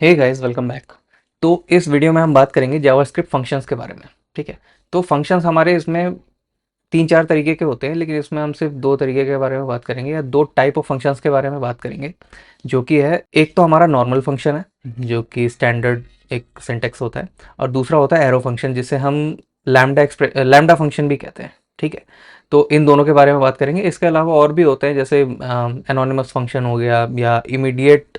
Hey guys, welcome back. तो इस video में हम बात करेंगे जावास्क्रिप्ट फंक्शंस के बारे में। ठीक है। तो फंक्शंस हमारे इसमें तीन चार तरीके के होते हैं, लेकिन इसमें हम सिर्फ दो तरीके के बारे में बात करेंगे या दो टाइप ऑफ फंक्शंस के बारे में बात करेंगे। जो कि है, एक तो हमारा नॉर्मल फंक्शन है जो कि स्टैंडर्ड एक सिंटेक्स होता है, और दूसरा होता है एरो फंक्शन जिसे हम लैम्डा फंक्शन भी कहते हैं। ठीक है। तो इन दोनों के बारे में बात करेंगे। इसके अलावा और भी होते हैं, जैसे एनोनिमस फंक्शन हो गया या इमीडिएट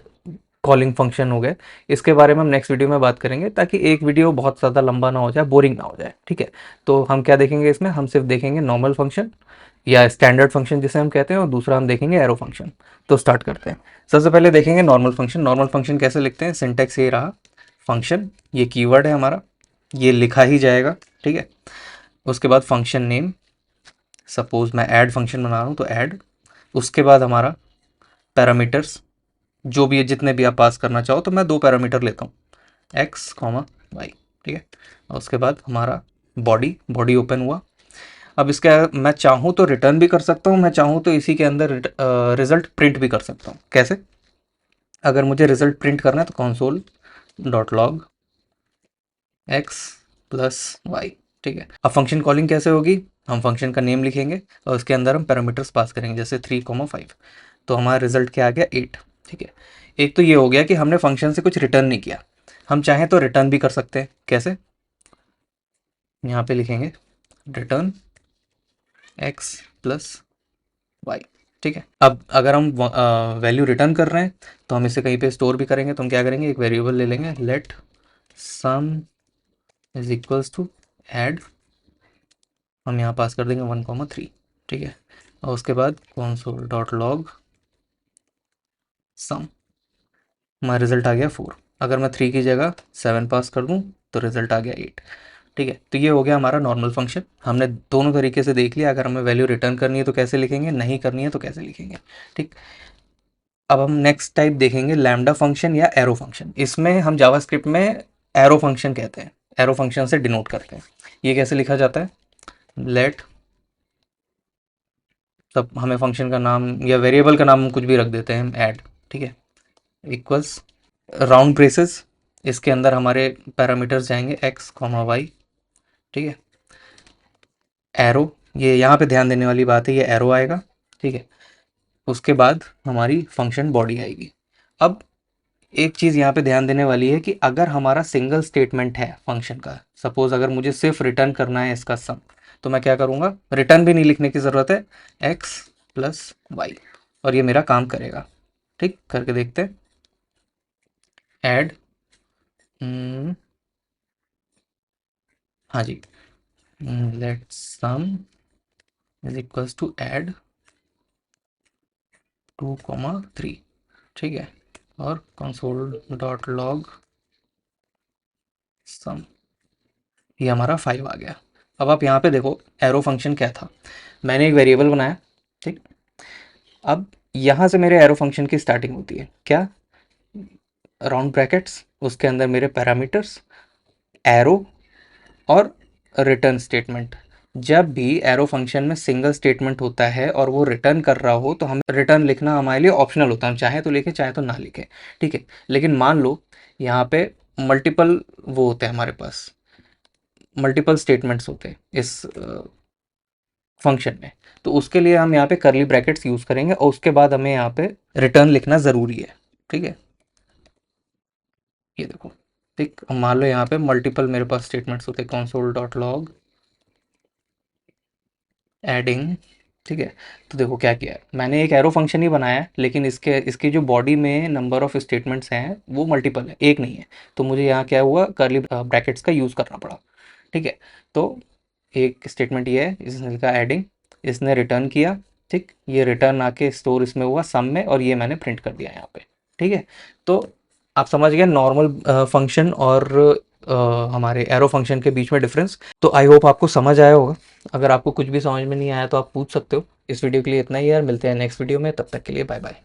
कॉलिंग फंक्शन हो गए। इसके बारे में हम नेक्स्ट वीडियो में बात करेंगे, ताकि एक वीडियो बहुत ज़्यादा लंबा ना हो जाए, बोरिंग ना हो जाए। ठीक है। तो हम क्या देखेंगे इसमें, हम सिर्फ देखेंगे नॉर्मल फंक्शन या स्टैंडर्ड फंक्शन जिसे हम कहते हैं, और दूसरा हम देखेंगे एरो फंक्शन। तो स्टार्ट करते हैं। सबसे पहले देखेंगे नॉर्मल फंक्शन। नॉर्मल फंक्शन कैसे लिखते हैं, सिंटेक्स ये रहा। फंक्शन, ये कीवर्ड है हमारा, ये लिखा ही जाएगा। ठीक है। उसके बाद फंक्शन नेम, सपोज मैं ऐड फंक्शन बना रहा हूँ तो ऐड। उसके बाद हमारा पैरामीटर्स, जो भी है, जितने भी आप पास करना चाहो, तो मैं दो पैरामीटर लेता हूँ, एक्स कॉमा वाई। ठीक है। और उसके बाद हमारा बॉडी, बॉडी ओपन हुआ। अब इसके मैं चाहूँ तो रिटर्न भी कर सकता हूँ, मैं चाहूँ तो इसी के अंदर रिजल्ट प्रिंट भी कर सकता हूँ। कैसे? अगर मुझे रिजल्ट प्रिंट करना है तो console dot log X plus Y. ठीक है। अब फंक्शन कॉलिंग कैसे होगी, हम फंक्शन का नेम लिखेंगे और उसके अंदर हम पैरामीटर्स पास करेंगे, जैसे 3,5। तो हमारा रिजल्ट क्या आ गया, 8। ठीक है। एक तो ये हो गया कि हमने फंक्शन से कुछ रिटर्न नहीं किया। हम चाहें तो रिटर्न भी कर सकते हैं। कैसे? यहाँ पे लिखेंगे रिटर्न एक्स प्लस वाई। ठीक है। अब अगर हम वैल्यू रिटर्न कर रहे हैं तो हम इसे कहीं पे स्टोर भी करेंगे। तो हम क्या करेंगे, एक वेरिएबल ले लेंगे, let sum is equals to add. हम यहाँ पास कर देंगे 1,3। ठीक है। और उसके बाद console डॉट लॉग सम, हमारा रिजल्ट आ गया 4। अगर मैं 3 की जगह 7 पास कर दूँ तो रिजल्ट आ गया 8। ठीक है। तो ये हो गया हमारा नॉर्मल फंक्शन। हमने दोनों तरीके से देख लिया। अगर हमें वैल्यू रिटर्न करनी है तो कैसे लिखेंगे, नहीं करनी है तो कैसे लिखेंगे। ठीक। अब हम नेक्स्ट टाइप देखेंगे, लैम्डा फंक्शन या एरो फंक्शन। इसमें हम जावास्क्रिप्ट में एरो फंक्शन कहते हैं, एरो फंक्शन से डिनोट करते हैं। ये कैसे लिखा जाता है, लेट, तब हमें फंक्शन का नाम या वेरिएबल का नाम कुछ भी रख देते हैं हम, ऐड। ठीक है। इक्वल्स राउंड ब्रेसेस, इसके अंदर हमारे पैरामीटर्स जाएंगे एक्स कॉमा वाई। ठीक है। एरो, ये यहाँ पे ध्यान देने वाली बात है, ये एरो आएगा। ठीक है। उसके बाद हमारी फंक्शन बॉडी आएगी। अब एक चीज़ यहाँ पे ध्यान देने वाली है कि अगर हमारा सिंगल स्टेटमेंट है फंक्शन का, सपोज अगर मुझे सिर्फ रिटर्न करना है इसका सम, तो मैं क्या करूँगा, रिटर्न भी नहीं लिखने की ज़रूरत है, एक्स प्लस वाई, और ये मेरा काम करेगा। ठीक, करके देखते हैं। ऐड, हाँ जी, let sum is equals to add 2,3। ठीक है। और कंसोल डॉट लॉग सम, ये हमारा 5 आ गया। अब आप यहाँ पे देखो, एरो फंक्शन क्या था, मैंने एक वेरिएबल बनाया। ठीक। अब यहाँ से मेरे एरो फंक्शन की स्टार्टिंग होती है क्या, राउंड ब्रैकेट्स, उसके अंदर मेरे पैरामीटर्स, एरो और रिटर्न स्टेटमेंट। जब भी एरो फंक्शन में सिंगल स्टेटमेंट होता है और वो रिटर्न कर रहा हो, तो हम रिटर्न लिखना हमारे लिए ऑप्शनल होता है, हम चाहे तो लिखें चाहे तो ना लिखें। ठीक है। लेकिन मान लो यहाँ पे मल्टीपल वो होते हैं हमारे पास, मल्टीपल स्टेटमेंट्स होते हैं इस फंक्शन में, तो उसके लिए हम यहाँ पे करली ब्रैकेट्स यूज करेंगे और उसके बाद हमें यहाँ पे रिटर्न लिखना ज़रूरी है। ठीक है। ये देखो, ठीक, अब मान लो यहाँ पे मल्टीपल मेरे पास स्टेटमेंट्स होते हैं, कंसोल डॉट लॉग एडिंग। ठीक है। तो देखो क्या किया है, मैंने एक एरो फंक्शन ही बनाया है, लेकिन इसकी जो बॉडी में नंबर ऑफ स्टेटमेंट्स हैं वो मल्टीपल है, एक नहीं है। तो मुझे यहाँ क्या हुआ, करली ब्रैकेट्स का यूज़ करना पड़ा। ठीक है। तो एक स्टेटमेंट ये है, इसने लिखा एडिंग, इसने रिटर्न किया। ठीक, ये रिटर्न आके स्टोर इसमें हुआ सम में, और ये मैंने प्रिंट कर दिया यहाँ पे। ठीक है। तो आप समझ गए नॉर्मल फंक्शन और हमारे एरो फंक्शन के बीच में डिफरेंस। तो आई होप आपको समझ आया होगा। अगर आपको कुछ भी समझ में नहीं आया तो आप पूछ सकते हो। इस वीडियो के लिए इतना ही यार, मिलते हैं नेक्स्ट वीडियो में, तब तक के लिए बाय बाय।